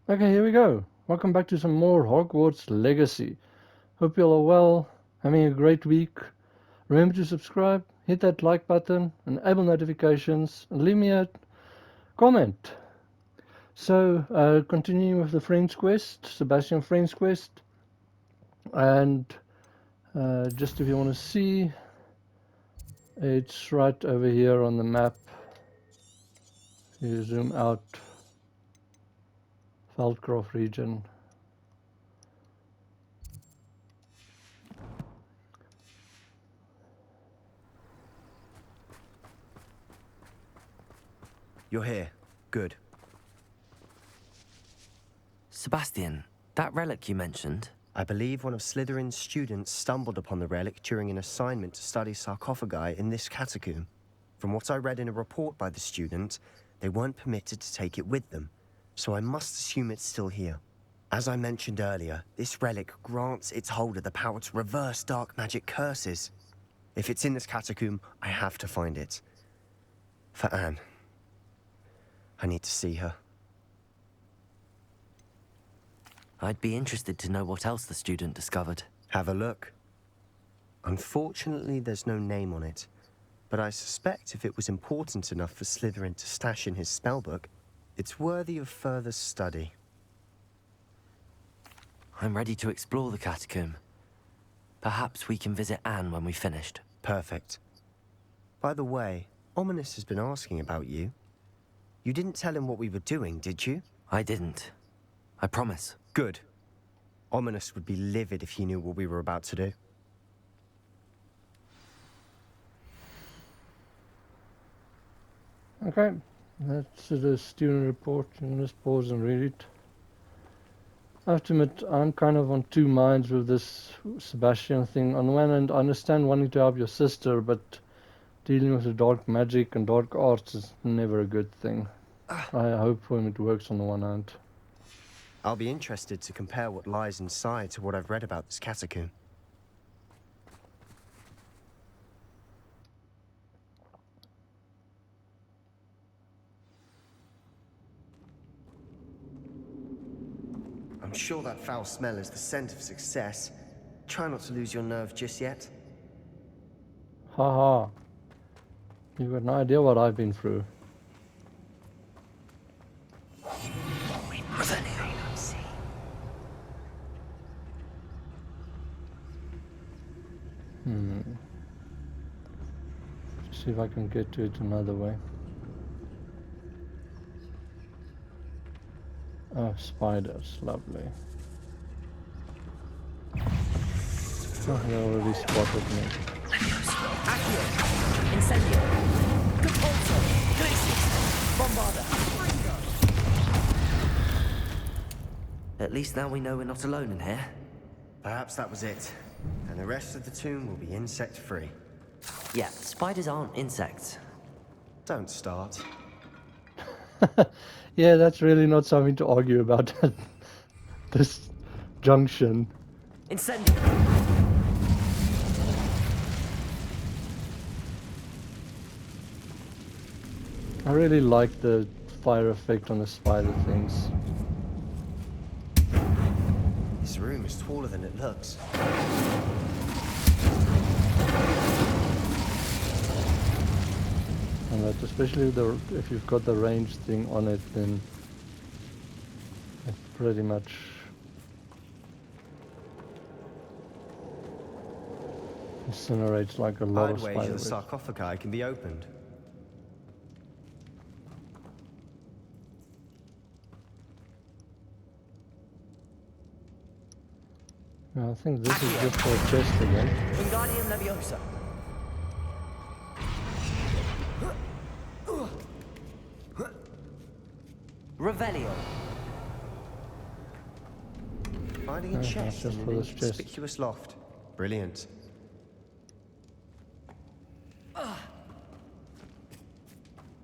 Okay, here we go. Welcome back to some more Hogwarts Legacy. Hope you all are well, having a great week. Remember to subscribe, hit that like button, enable notifications, and leave me a comment. So, continuing with the Friends Quest, Sebastian Friends Quest. And just if you want to see, it's right over here on the map. You zoom out, Feldcroft region. You're here. Good. Sebastian, that relic you mentioned? I believe one of Slytherin's students stumbled upon the relic during an assignment to study sarcophagi in this catacomb. From what I read in a report by the student, they weren't permitted to take it with them, so I must assume it's still here. As I mentioned earlier, this relic grants its holder the power to reverse dark magic curses. If it's in this catacomb, I have to find it. For Anne. I need to see her. I'd be interested to know what else the student discovered. Have a look. Unfortunately, there's no name on it, but I suspect if it was important enough for Slytherin to stash in his spellbook, it's worthy of further study. I'm ready to explore the catacomb. Perhaps we can visit Anne when we've finished. Perfect. By the way, Ominous has been asking about you. You didn't tell him what we were doing, did you? I didn't. I promise. Good. Ominous would be livid if he knew what we were about to do. Okay, that's the student report. I'm going to just pause and read it. I have to admit, I'm kind of on two minds with this Sebastian thing. On one hand, I understand wanting to help your sister, but dealing with the dark magic and dark arts is never a good thing. I hope for him it works on the one hand. I'll be interested to compare what lies inside to what I've read about this catacomb. I'm sure that foul smell is the scent of success. Try not to lose your nerve just yet. Haha. You've got no idea what I've been through. See if I can get to it another way. Oh, spiders, lovely. Oh, they already spotted me. Accio! Incendio! Compulso! Glacis! Bombarda! At least now we know we're not alone in here. Perhaps that was it. And the rest of the tomb will be insect-free. Yeah, spiders aren't insects. Don't start. Yeah, that's really not something to argue about at this junction. Incendio! I really like the fire effect on the spider things. This room is taller than it looks. And that, especially if you've got the range thing on it, then it pretty much incinerates like a lot I'd of wager the spiders. sarcophagi can be opened. I think this is just for a chest again. Wingardium Leviosa! Revelio! Finding a that's chest just in for an this chest. inconspicuous loft. Brilliant.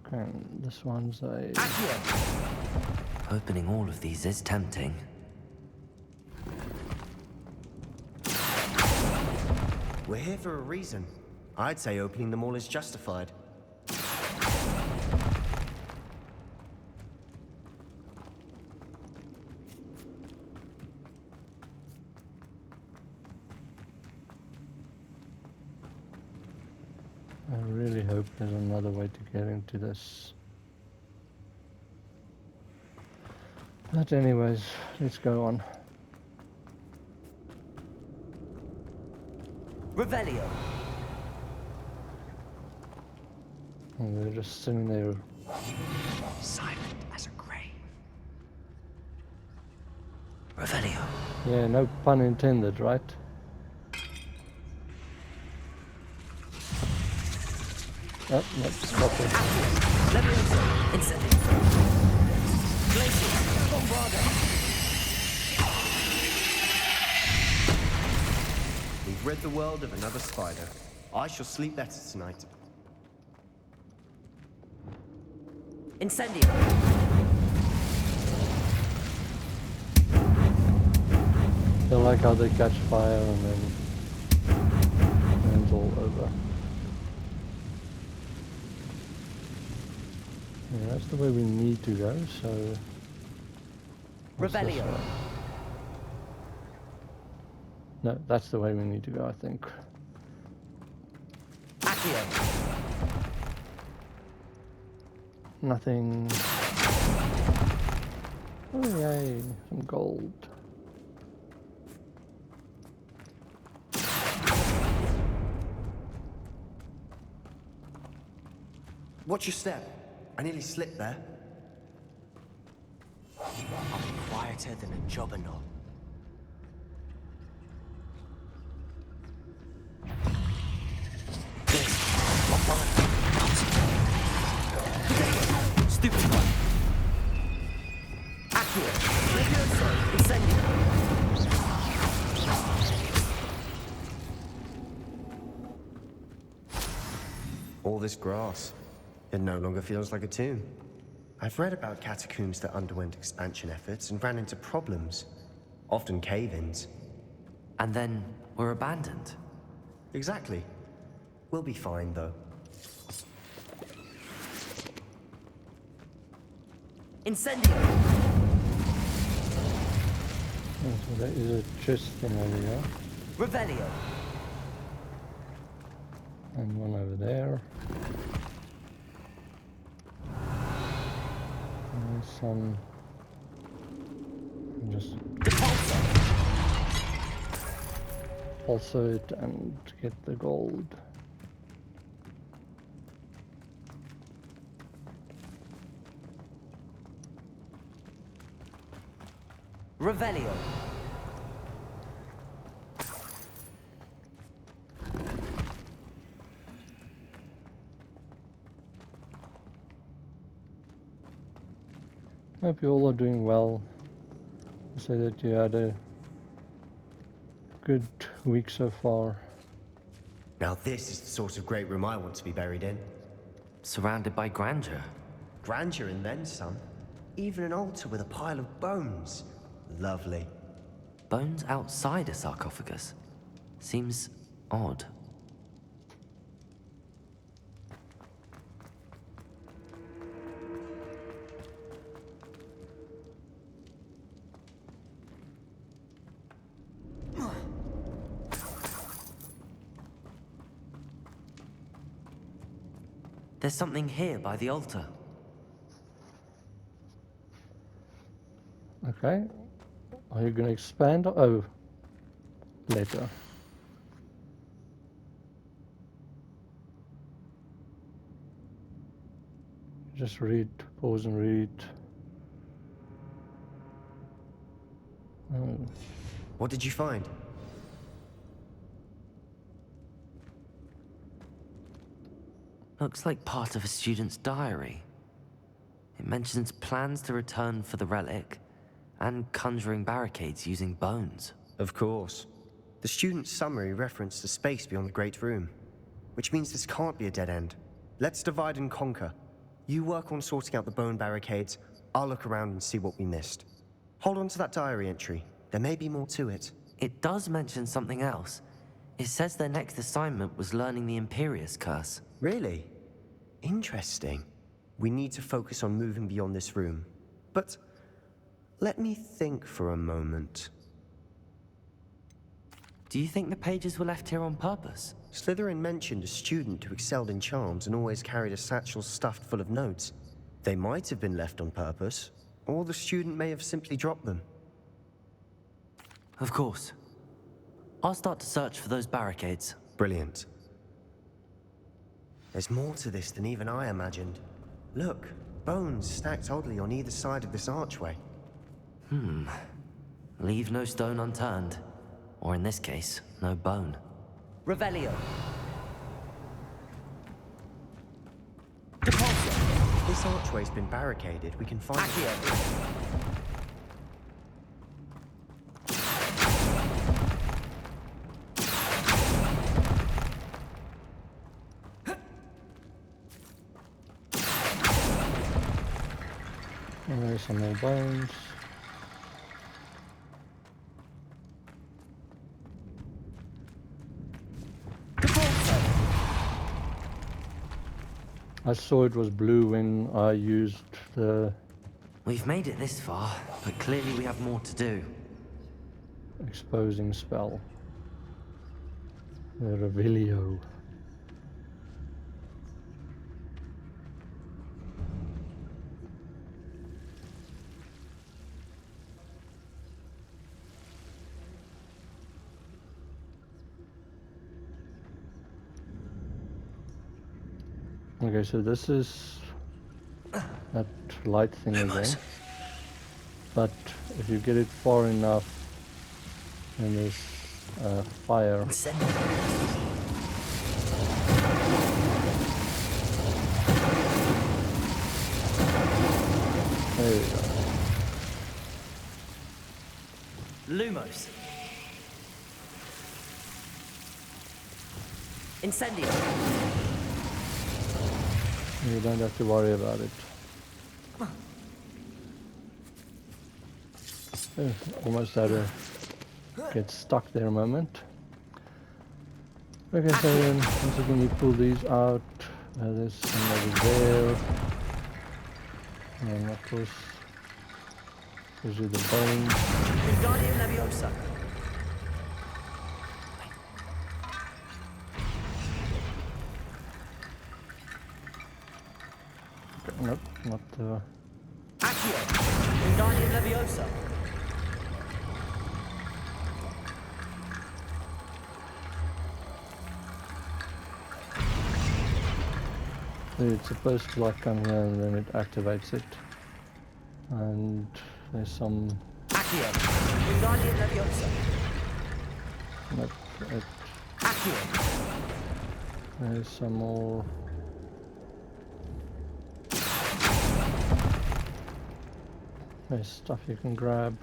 Okay, this one's a... Accio! Opening all of these is tempting. We're here for a reason. I'd say opening them all is justified. hope there's another way to get into this. But anyways, let's go on. Revelio. And they're just sitting there. Silent as a grave. Revelio. Yeah, no pun intended, right? Oh, no, stop it. Leviosa. Incendio. Glacius. Bombarda. We've rid the world of another spider. I shall sleep better tonight. Incendio. I like how they catch fire and then it's all over. Yeah, that's the way we need to go, so... what's this Revelio. way? No, that's the way we need to go, I think. Accio. Nothing... Oh yay, some gold. Watch your step. I nearly slipped there. I'll be quieter than a jobberknoll. Stupid one. Accio. Leviosa. Incendio. All this grass. It no longer feels like a tomb. I've read about catacombs that underwent expansion efforts and ran into problems. Often cave-ins. And then were abandoned. Exactly. We'll be fine, though. Incendio. Oh, so there is a chest thing over here. Revelio. And one over there. And some... just Depulso. also it and get the gold. Revelio. Hope you all are doing well. Say that you had a good week so far. Now this is the sort of great room I want to be buried in. Surrounded by grandeur. Grandeur and then some. Even an altar with a pile of bones. Lovely. Bones outside a sarcophagus. Seems odd. There's something here by the altar. Okay. Are you gonna expand? Oh, later. Just read, pause and read. Oh. What did you find? Looks like part of a student's diary. It mentions plans to return for the relic and conjuring barricades using bones. Of course. The student's summary referenced the space beyond the Great Room, which means this can't be a dead end. Let's divide and conquer. You work on sorting out the bone barricades, I'll look around and see what we missed. Hold on to that diary entry. There may be more to it. It does mention something else. It says their next assignment was learning the Imperius Curse. Really? Interesting. We need to focus on moving beyond this room. But let me think for a moment. Do you think the pages were left here on purpose? Slytherin mentioned a student who excelled in charms and always carried a satchel stuffed full of notes. They might have been left on purpose, or the student may have simply dropped them. Of course. I'll start to search for those barricades. Brilliant. There's more to this than even I imagined. Look, bones stacked oddly on either side of this archway. Leave no stone unturned. Or in this case, no bone. Revelio. Depulso. This archway's been barricaded. We can find Accio. And there's some more bones. I saw it was blue when I used the We've made it this far, but clearly we have more to do. exposing spell. The Revelio. Okay, so this is that light thing again. But if you get it far enough, then there's fire. There we go. Lumos. Incendio. You don't have to worry about it. Almost had to get stuck there a moment. Okay, so then once again you pull these out. There's some over there. And of course, gives you the bones. Wingardium Leviosa. Nope, not the... Accio. Wingardium Leviosa. It's supposed to like come here and then it activates it. And there's some... Accio. Wingardium Leviosa. Nope, Accio. there's some more... There's stuff you can grab.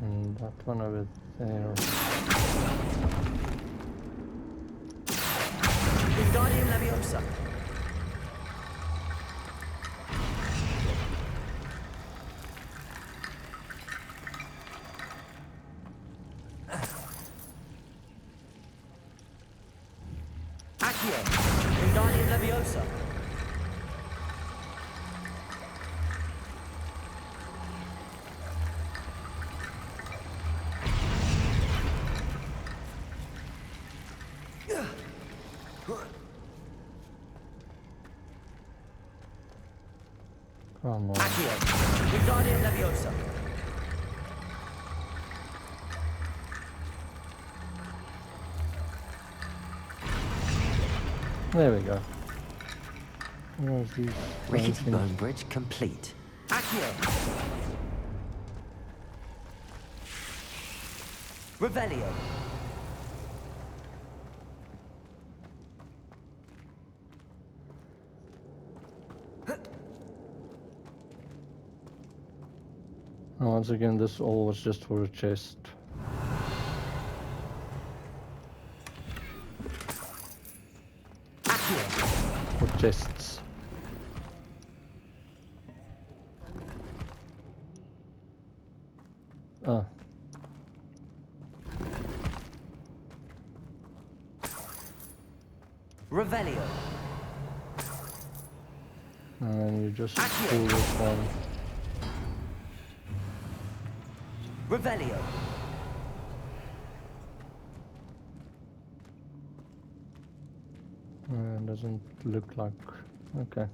And that one over there. Wingardium Leviosa. Accio. Wingardium Leviosa. Come on. Accio. Wingardium Leviosa. There we go. Where's these Rickety things? bone bridge complete. Accio. Revelio. And once again, this all was just for a chest. Accio. For chests. Ah. Revelio. And then you just Accio. pull this one. Revelio. Doesn't look like... Okay.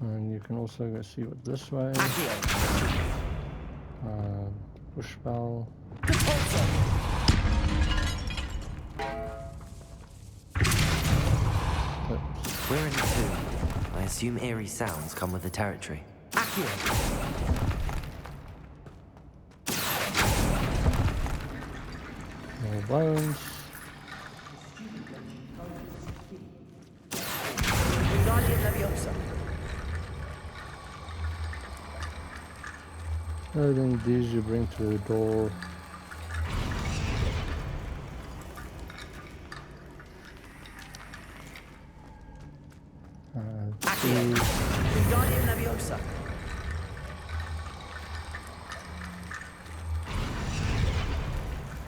And you can also go see what this way. Accio. Push spell. Repulsor. We're in 2. I assume eerie sounds come with the territory. Accio. More bones. Wingardium Leviosa. I think these you bring to the door. Accio. Wingardium Leviosa.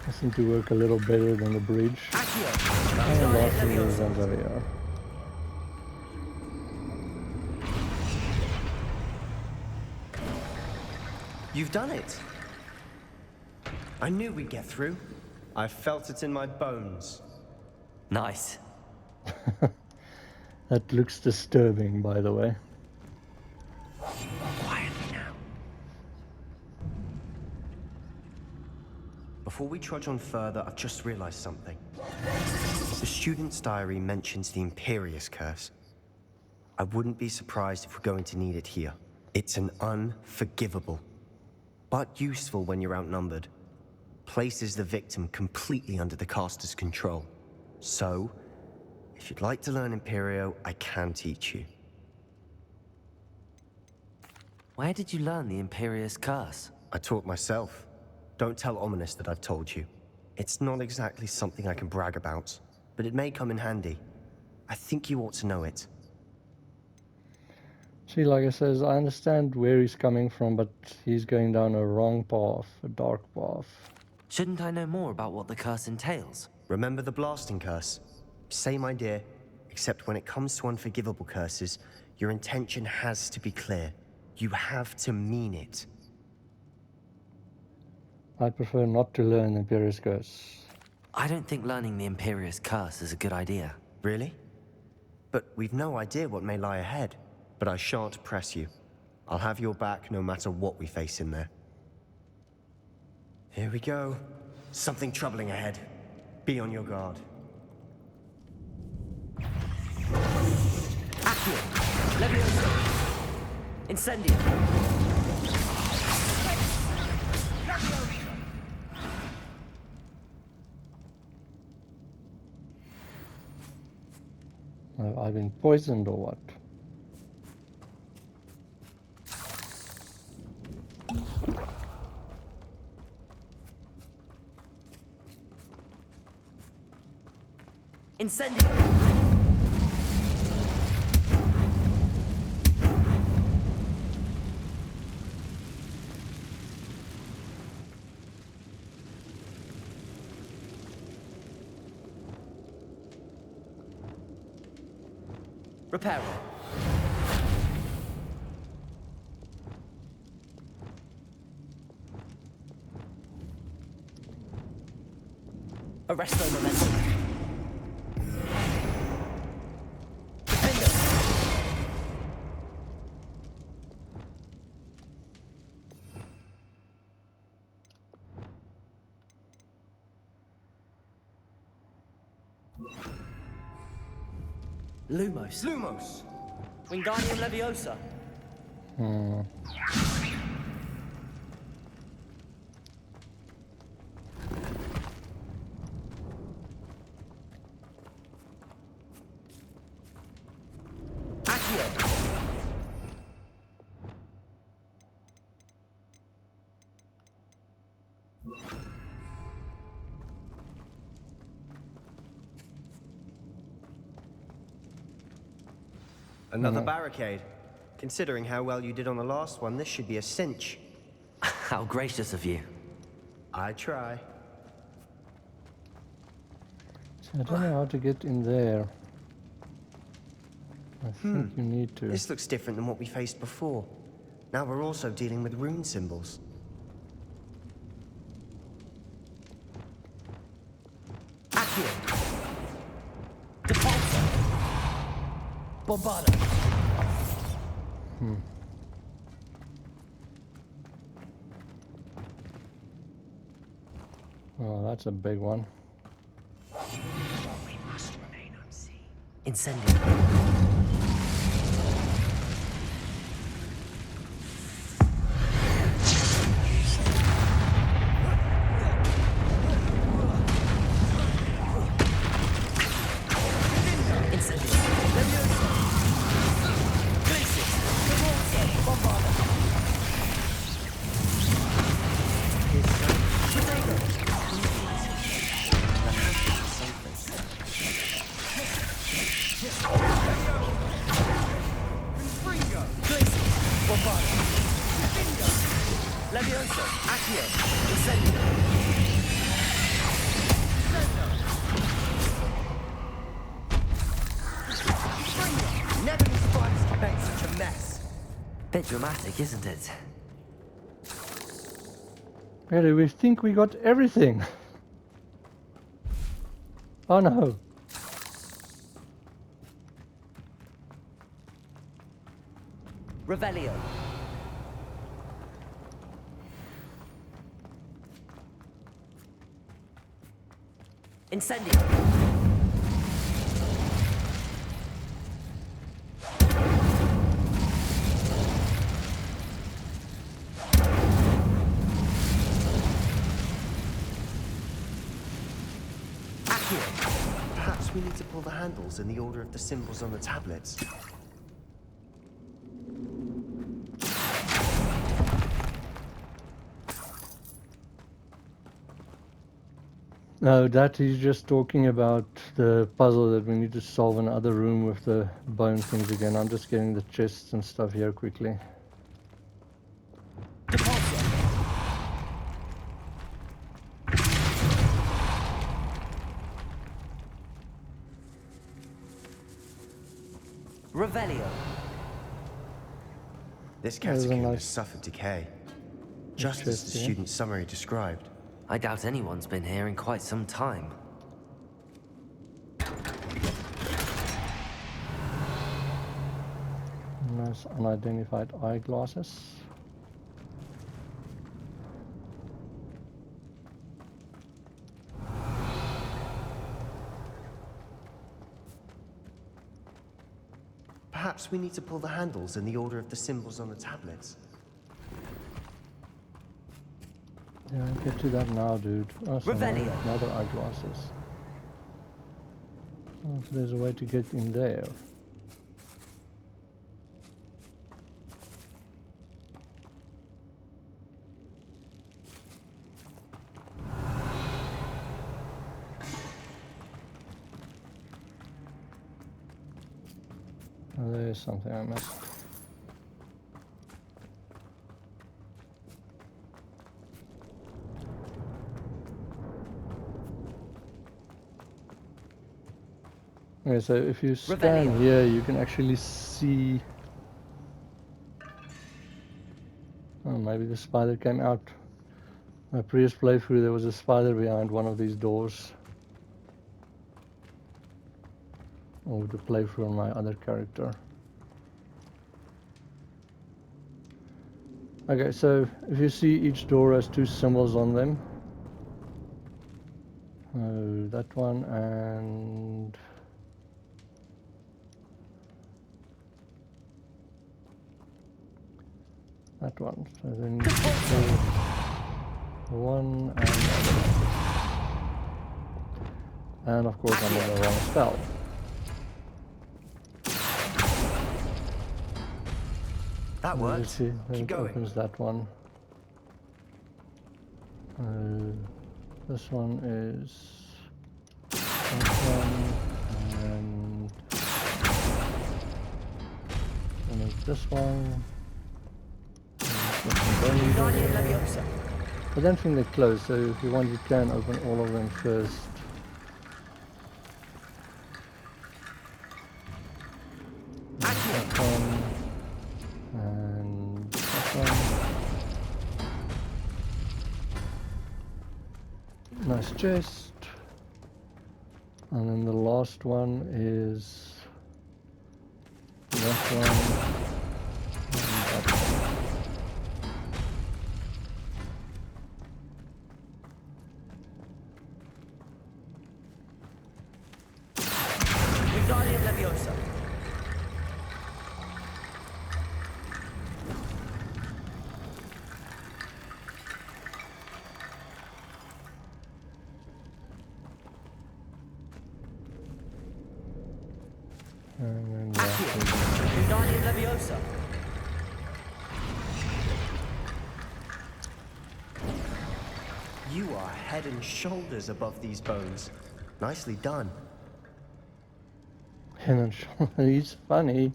They seem to work a little better than the bridge. Accio. And Wingardium lastly is Leviosa. Anzaria. You've done it. I knew we'd get through. I felt it in my bones. Nice. That looks disturbing, by the way. Quietly now. Before we trudge on further, I've just realized something. The student's diary mentions the Imperious Curse. I wouldn't be surprised if we're going to need it here. It's an unforgivable, but useful when you're outnumbered. Places the victim completely under the caster's control. So, if you'd like to learn Imperio, I can teach you. Where did you learn the Imperious Curse? I taught myself. Don't tell Ominous that I've told you. It's not exactly something I can brag about, but it may come in handy. I think you ought to know it. See, like I says, I understand where he's coming from, but he's going down a wrong path, a dark path. Shouldn't I know more about what the curse entails? Remember the blasting curse? Same idea, except when it comes to unforgivable curses, your intention has to be clear. You have to mean it. I'd prefer not to learn Imperious Curse. I don't think learning the Imperious Curse is a good idea. Really? But we've no idea what may lie ahead. But I shan't press you. I'll have your back no matter what we face in there. Here we go. Something troubling ahead. Be on your guard. Accio. Leviosa. Incendio. Have I been poisoned or what? Incendio. Reparo. Arresto momentum. Defender. Lumos. Lumos! Wingardium Leviosa. Accio. Another barricade. Considering how well you did on the last one, this should be a cinch. How gracious of you. I try. I don't know how to get in there. I think you need to. This looks different than what we faced before. Now we're also dealing with rune symbols. Accio. Depulsor. Bombarda. Oh, that's a big one. We must remain unseen. Incendio. Levioso. Accio. Incendio. Never knew spiders could make such a mess. Bit dramatic, isn't it? Really, we think we got everything. Oh no. Revelio. Incendio. Perhaps we need to pull the handles in the order of the symbols on the tablets. No, that he's just talking about the puzzle that we need to solve in the other room with the bone things again. I'm just getting the chests and stuff here quickly. Revelio. This There's a catacomb nice has suffered decay, just as chest the here. student's summary described. I doubt anyone's been here in quite some time. Nice unidentified eyeglasses. Perhaps we need to pull the handles in the order of the symbols on the tablets. Yeah, get to that now, dude. Oh, so Revelio. another eyeglasses. Oh, so there's a way to get in there. Oh, there's something I missed. Okay, so if you scan Revelio. here, you can actually see. Oh, maybe the spider came out. My previous playthrough, there was a spider behind one of these doors. Or the playthrough on my other character. Okay, so if you see each door has two symbols on them. That one and that one. So then you do one and the other one. And of course I'm on the wrong spell. That You worked. see, then Keep it going. opens that one. This one is that one, and it's this one. And this one don't Guardian need it. Leviosa. I don't think they're closed, so if you want you can open all of them first. Nice chest. And then the last one is that one. And that one. Wingardium Leviosa. And then that Accio. is Wingardium Leviosa. You are head and shoulders above these bones. Nicely done. and he's funny.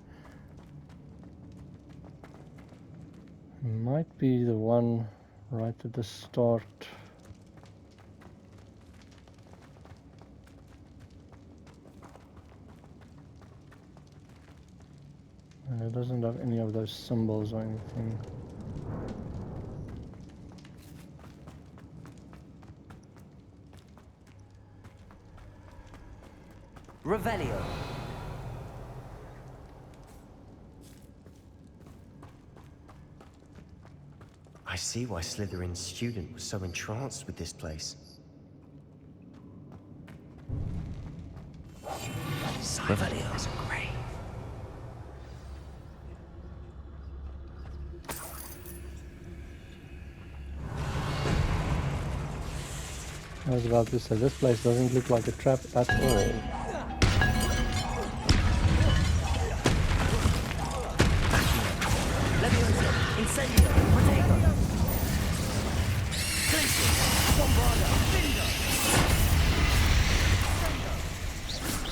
Might be the one right at the start. And it doesn't have any of those symbols or anything. Revelio. I see why Slytherin's student was so entranced with this place. Revelio. There's a grave. I was about to say, this place doesn't look like a trap at all. Leviosa. Incendio. Protego. Glacius. Bombarda. Finger.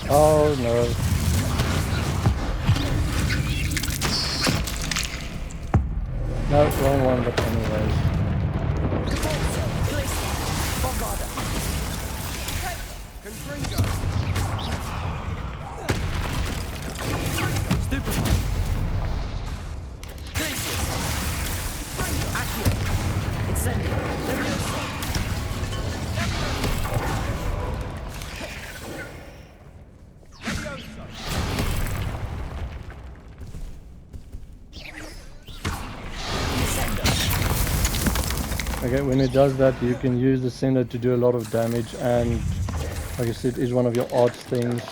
Oh no. No, wrong one, but anyways. Repulsor. Glacius. Bombarda. Confringo. Stupefy. Glacius. Accio. Incendio. Leviosa. Okay, when it does that, you can use the sender to do a lot of damage, and like I said, it is one of your odd things.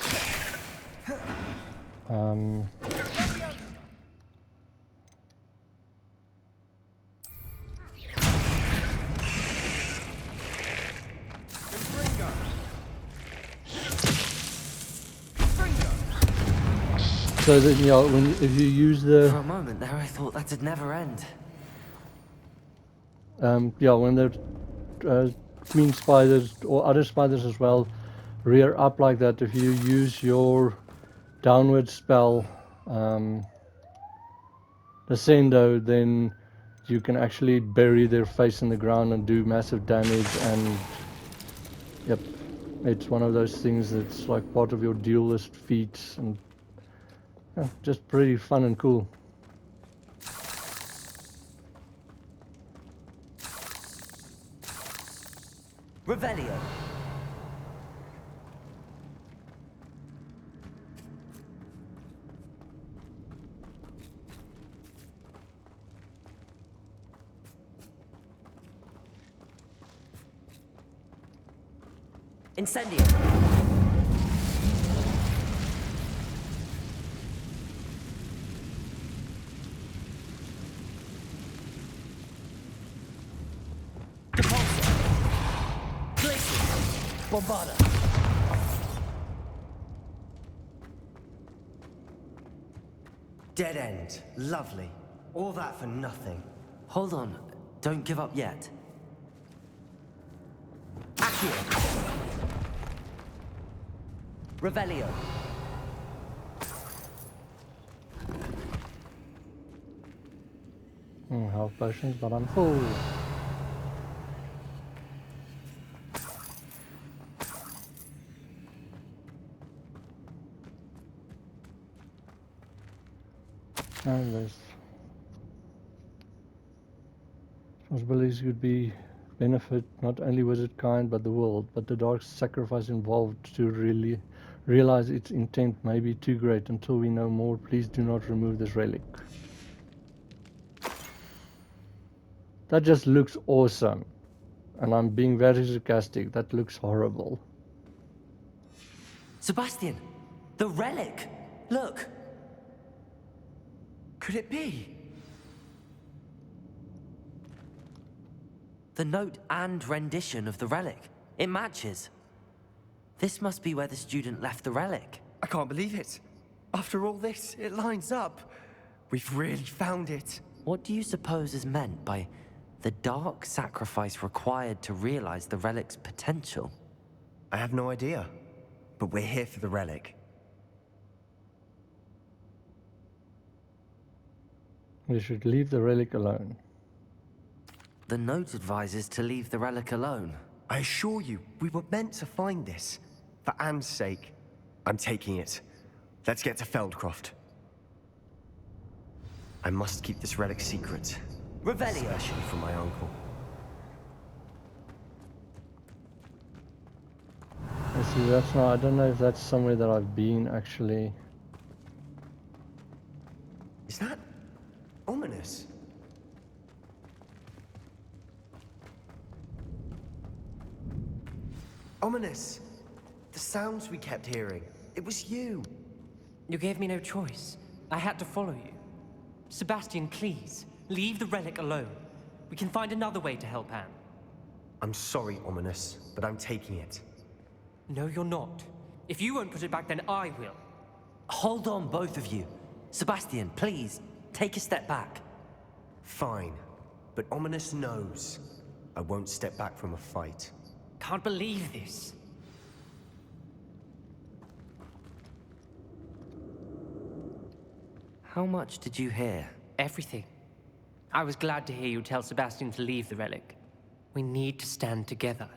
So that, you know, if you use For the a moment there, I thought that'd never end. yeah, when the queen spiders or other spiders as well rear up like that, if you use your downward spell, Descendo, then you can actually bury their face in the ground and do massive damage. And yep, it's one of those things that's like part of your duelist feats, and yeah, just pretty fun and cool. Revelio. Incendio. Depulsor. Glacius. Bombarda. Dead end. Lovely. All that for nothing. Hold on, don't give up yet. Accio. Revelio. Health potions, but I'm full. And there's possibilities could be benefit not only wizardkind but the world, but the dark sacrifice involved to really realize its intent may be too great. Until we know more, please do not remove this relic. That just looks awesome. And I'm being very sarcastic. That looks horrible. Sebastian! The relic! Look! Could it be? The note and rendition of the relic. It matches. This must be where the student left the relic. I can't believe it. After all this, it lines up. We've really found it. What do you suppose is meant by the dark sacrifice required to realize the relic's potential? I have no idea, but we're here for the relic. We should leave the relic alone. The note advises to leave the relic alone. I assure you, we were meant to find this. For Anne's sake. I'm taking it. Let's get to Feldcroft. I must keep this relic secret. Revelio. Especially from my uncle. I see, that's not, I don't know if that's somewhere that I've been actually. Is that ominous? Ominous! The sounds we kept hearing. It was you. You gave me no choice. I had to follow you. Sebastian, please, leave the relic alone. We can find another way to help Anne. I'm sorry, Ominous, but I'm taking it. No, you're not. If you won't put it back, then I will. Hold on, both of you. Sebastian, please, take a step back. Fine, but Ominous knows. I won't step back from a fight. Can't believe this. How much did you hear? Everything. I was glad to hear you tell Sebastian to leave the relic. We need to stand together.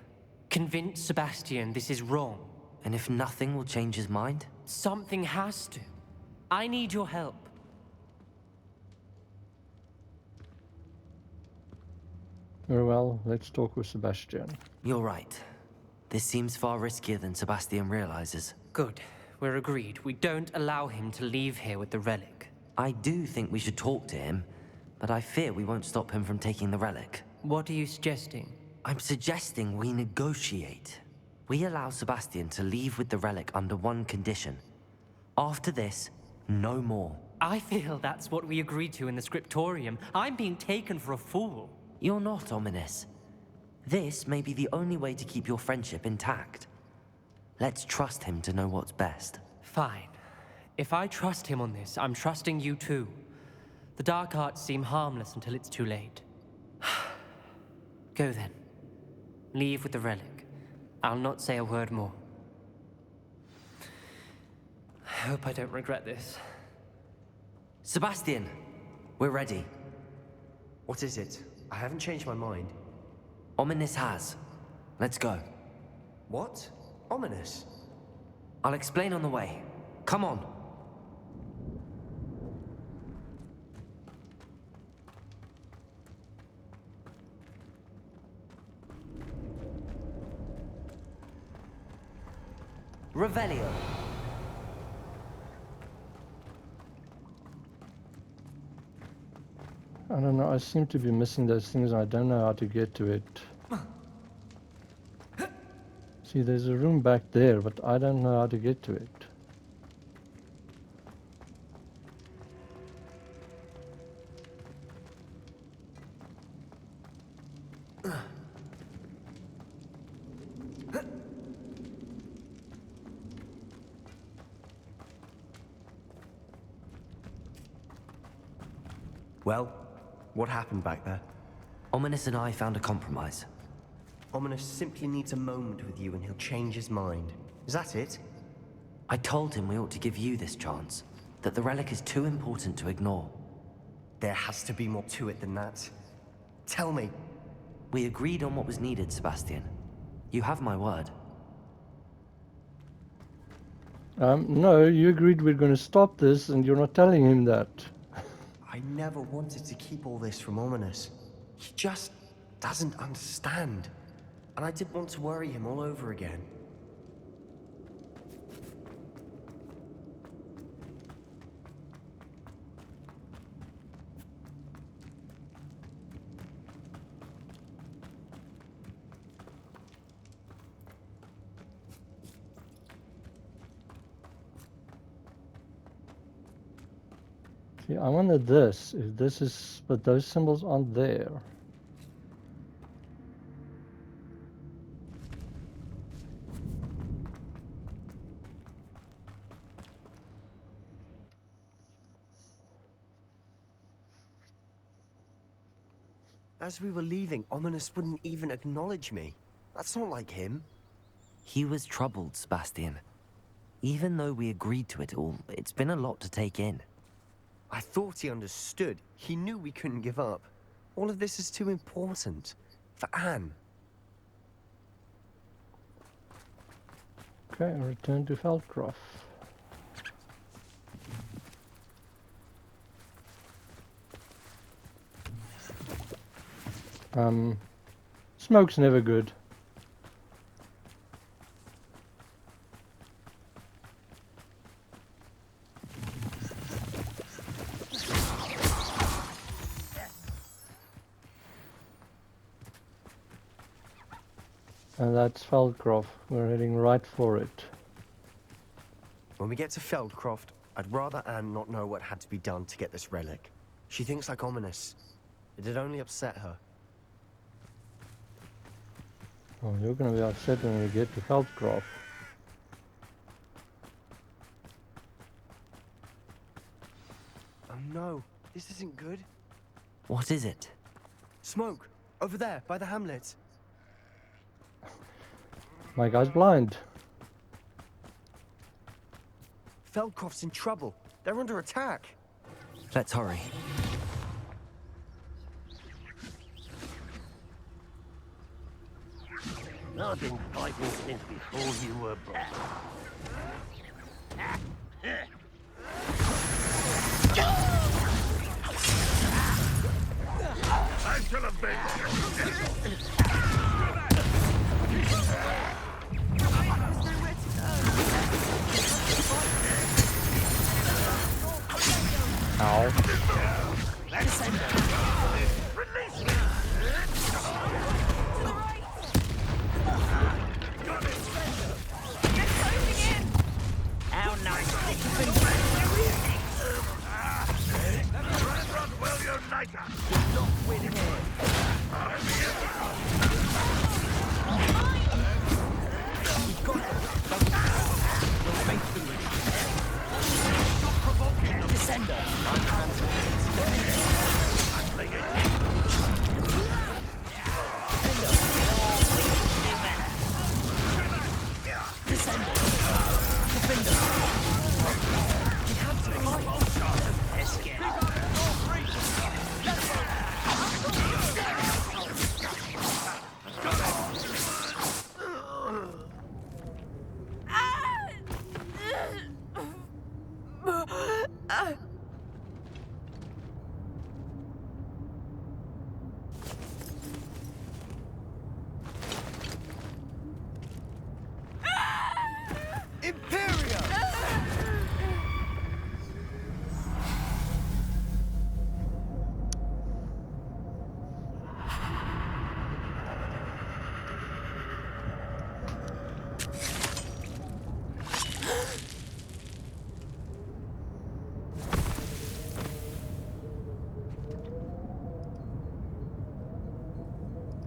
Convince Sebastian this is wrong. And if nothing will change his mind? Something has to. I need your help. Very well, let's talk with Sebastian. You're right. This seems far riskier than Sebastian realizes. Good. We're agreed. We don't allow him to leave here with the relic. I do think we should talk to him, but I fear we won't stop him from taking the relic. What are you suggesting? I'm suggesting we negotiate. We allow Sebastian to leave with the relic under one condition. After this, no more. I feel that's what we agreed to in the scriptorium. I'm being taken for a fool. You're not, Ominous. This may be the only way to keep your friendship intact. Let's trust him to know what's best. Fine. If I trust him on this, I'm trusting you too. The dark arts seem harmless until it's too late. Go then. Leave with the relic. I'll not say a word more. I hope I don't regret this. Sebastian, we're ready. What is it? I haven't changed my mind. Ominous has. Let's go. What? Ominous? I'll explain on the way. Come on. Revelio. I don't know, I seem to be missing those things and I don't know how to get to it. See, there's a room back there, but I don't know how to get to it. Well, what happened back there? Ominous and I found a compromise. Ominous simply needs a moment with you and he'll change his mind. Is that it? I told him we ought to give you this chance, that the relic is too important to ignore. There has to be more to it than that. Tell me. We agreed on what was needed, Sebastian. You have my word. No, you agreed we're going to stop this and you're not telling him that. I never wanted to keep all this from Ominous. He just doesn't understand. And I didn't want to worry him all over again. See, I wonder this, if this is, but those symbols aren't there. As we were leaving, Ominous wouldn't even acknowledge me. That's not like him. He was troubled, Sebastian. Even though we agreed to it all, it's been a lot to take in. I thought he understood. He knew we couldn't give up. All of this is too important. For Anne. Okay, return to Feldcroft. Smoke's never good. And that's Feldcroft. We're heading right for it. When we get to Feldcroft, I'd rather Anne not know what had to be done to get this relic. She thinks like Ominous. It'd only upset her. Oh, you're gonna be upset when we get to Feldcroft. Oh no, this isn't good. What is it? Smoke! Over there, by the hamlet. My guy's blind. Feldcroft's in trouble. They're under attack. Let's hurry. I've been fighting since before you were born. I shall avenge you. Ow.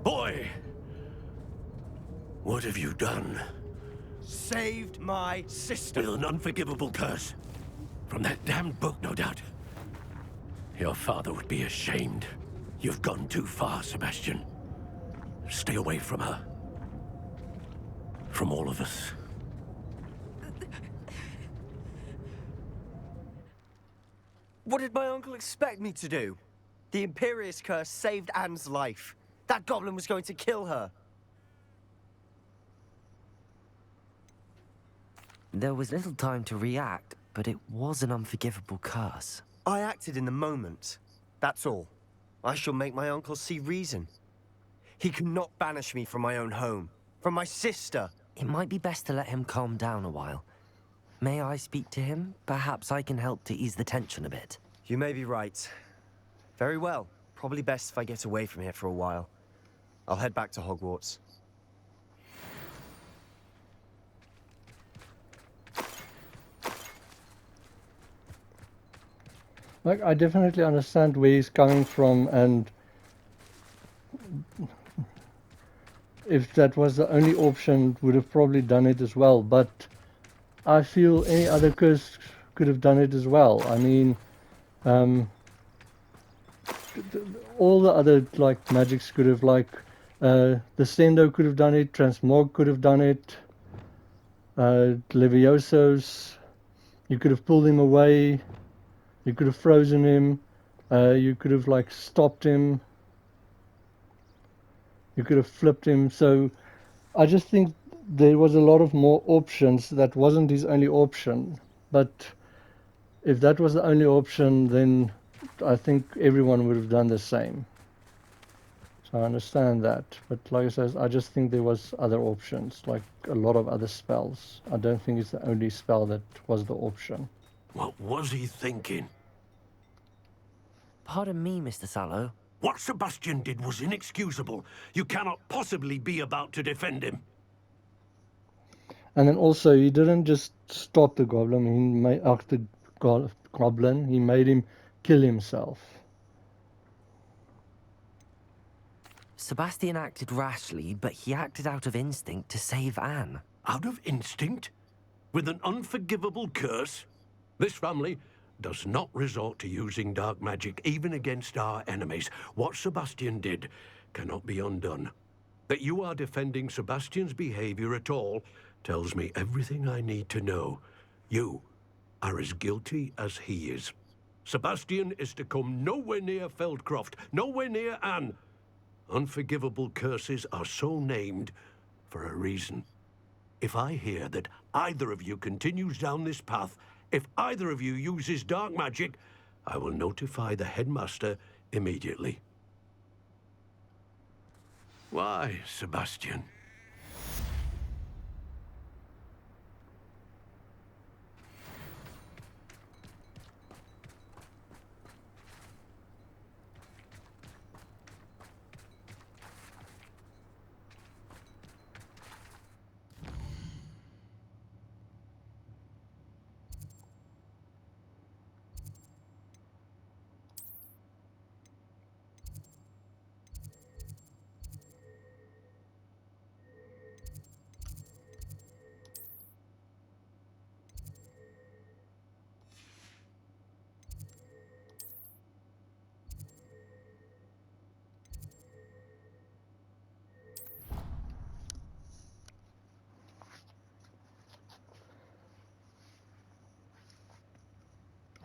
Boy! What have you done? Saved my sister. With an unforgivable curse. From that damned book, no doubt. Your father would be ashamed. You've gone too far, Sebastian. Stay away from her. From all of us. What did my uncle expect me to do? The Imperious curse saved Anne's life. That goblin was going to kill her. There was little time to react, but it was an unforgivable curse. I acted in the moment. That's all. I shall make my uncle see reason. He cannot banish me from my own home. From my sister. It might be best to let him calm down a while. May I speak to him? Perhaps I can help to ease the tension a bit. You may be right. Very well. Probably best if I get away from here for a while. I'll head back to Hogwarts. Like, I definitely understand where he's coming from, and if that was the only option, would have probably done it as well. But I feel any other curse could have done it as well. I mean, all the other like magics could have, like the Sendo could have done it, Transmog could have done it, Leviosos, you could have pulled him away, you could have frozen him, you could have like stopped him, you could have flipped him. So I just think there was a lot of more options. That wasn't his only option, but if that was the only option, then I think everyone would have done the same. So I understand that, but like I said, I just think there was other options, like a lot of other spells. I don't think it's the only spell that was the option. What was he thinking? Pardon me, Mr. Sallow. What Sebastian did was inexcusable. You cannot possibly be about to defend him. And then also, he didn't just stop the goblin. He made goblin. He made him kill himself. Sebastian acted rashly, but he acted out of instinct to save Anne. Out of instinct? With an unforgivable curse? This family does not resort to using dark magic even against our enemies. What Sebastian did cannot be undone. That you are defending Sebastian's behavior at all tells me everything I need to know. You are as guilty as he is. Sebastian is to come nowhere near Feldcroft, nowhere near Anne. Unforgivable curses are so named for a reason. If I hear that either of you continues down this path, if either of you uses dark magic, I will notify the headmaster immediately. Why, Sebastian?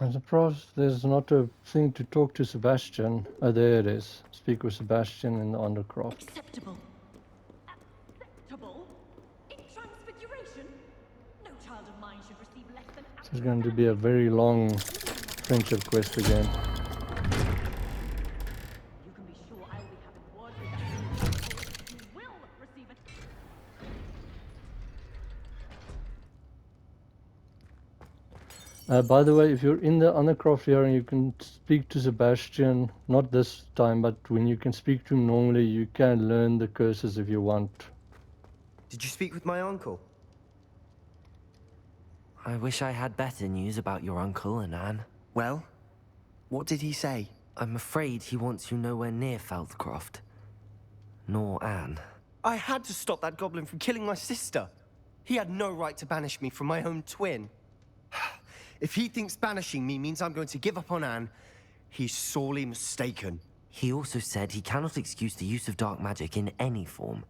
I'm surprised there's not a thing to talk to Sebastian. Oh, there it is. Speak with Sebastian in the Undercroft. Acceptable. Acceptable? In transfiguration? No child of mine should receive less than This is going to be a very long friendship quest again. You can be sure I'll be having words with that. You will receive it. By the way, if you're in the Undercroft here and you can speak to Sebastian, not this time, but when you can speak to him normally, you can learn the curses if you want. Did you speak with my uncle? I wish I had better news about your uncle and Anne. Well, what did he say? I'm afraid he wants you nowhere near Feldcroft. Nor Anne. I had to stop that goblin from killing my sister. He had no right to banish me from my own twin. If he thinks banishing me means I'm going to give up on Anne, he's sorely mistaken. He also said he cannot excuse the use of dark magic in any form,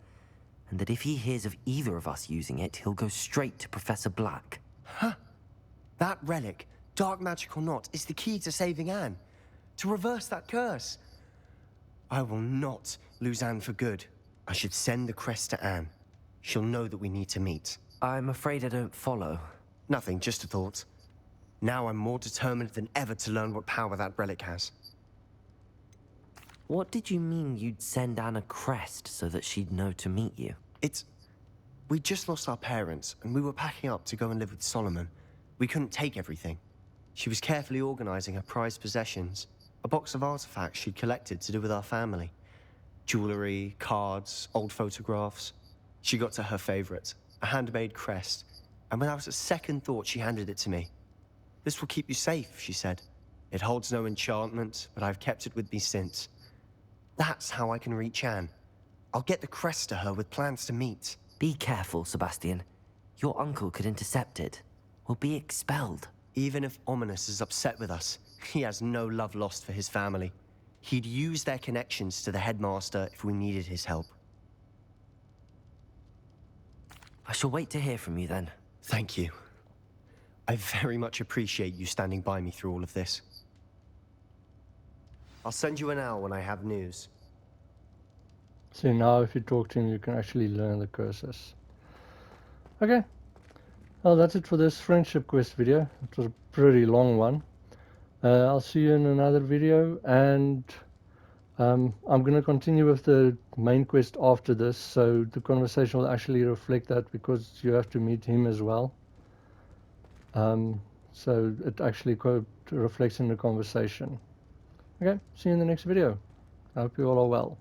and that if he hears of either of us using it, he'll go straight to Professor Black. Huh? That relic, dark magic or not, is the key to saving Anne. To reverse that curse. I will not lose Anne for good. I should send the crest to Anne. She'll know that we need to meet. I'm afraid I don't follow. Nothing, just a thought. Now I'm more determined than ever to learn what power that relic has. What did you mean you'd send Anne a crest so that she'd know to meet you? We just lost our parents, and we were packing up to go and live with Solomon. We couldn't take everything. She was carefully organizing her prized possessions, a box of artifacts she'd collected to do with our family. Jewelry, cards, old photographs. She got to her favorite, a handmade crest, and without a second thought, she handed it to me. "This will keep you safe," she said. "It holds no enchantment, but I've kept it with me since. That's how I can reach Anne. I'll get the crest to her with plans to meet." Be careful, Sebastian. Your uncle could intercept it. We'll be expelled. Even if Ominous is upset with us, he has no love lost for his family. He'd use their connections to the headmaster if we needed his help. I shall wait to hear from you then. Thank you. I very much appreciate you standing by me through all of this. I'll send you an owl when I have news. So now if you talk to him, you can actually learn the curses. Okay. Well, that's it for this friendship quest video. It was a pretty long one. I'll see you in another video, and I'm going to continue with the main quest after this, so the conversation will actually reflect that, because you have to meet him as well. So it actually reflects in the conversation. Okay, see you in the next video. I hope you all are well.